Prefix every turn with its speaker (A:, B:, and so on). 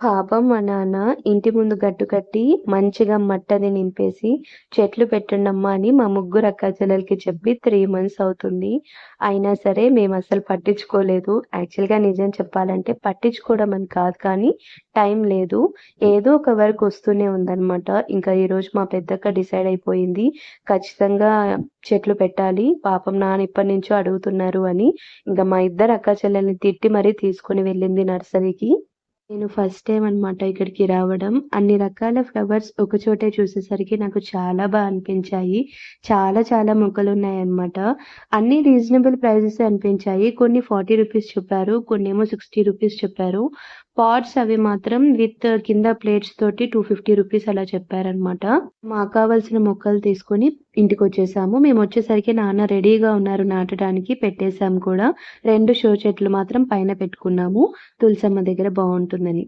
A: పాపం మా నాన్న ఇంటి ముందు గట్టు కట్టి, మంచిగా మట్టది నింపేసి, చెట్లు పెట్టండమ్మా అని మా ముగ్గురు అక్కాచెల్లెలకి చెప్పి 3 మంత్స్ అవుతుంది. అయినా సరే మేమసలు పట్టించుకోలేదు. యాక్చువల్‌గా నిజం చెప్పాలంటే పట్టించుకోవడం అని కాదు కానీ, టైం లేదు. ఏదో ఒక వర్క్ వస్తూనే ఉందనమాట. ఇంకా ఈరోజు మా పెద్దక్క డిసైడ్ అయిపోయింది. ఖచ్చితంగా చెట్లు పెట్టాలి. పాపం నాన్న ఎప్పటినుంచో అడుగుతున్నారు అని. ఇంక మా ఇద్దరు అక్కాచెల్లెల్ని తిట్టి మరీ తీసుకొని వెళ్ళింది నర్సరీకి. నేను ఫస్ట్ టైమ్ అనమాట ఇక్కడికి రావడం. అన్ని రకాల ఫ్లవర్స్ ఒకచోటే చూసేసరికి నాకు చాలా అనిపించాయి. చాలా చాలా మొక్కలున్నాయన్నమాట. అన్నీ రీజనబుల్ ప్రైజెసే అనిపించాయి. కొన్ని రూ. 40 చెప్పారు. కొన్నేమో రూ. 60 చెప్పారు. పాట్స్ అవి మాత్రం విత్ కింద ప్లేట్స్ తోటి రూ. 250 అలా చెప్పారనమాట. మాకు కావాల్సిన మొక్కలు తీసుకొని ఇంటికొచ్చేసాము. మేమొచ్చేసరికి నాన్న రెడీగా ఉన్నారు నాటడానికి. పెట్టేసాం కూడా. 2 షో చెట్లు మాత్రం పైన పెట్టుకున్నాము. తులసమ్మ దగ్గర బావుంటుందని.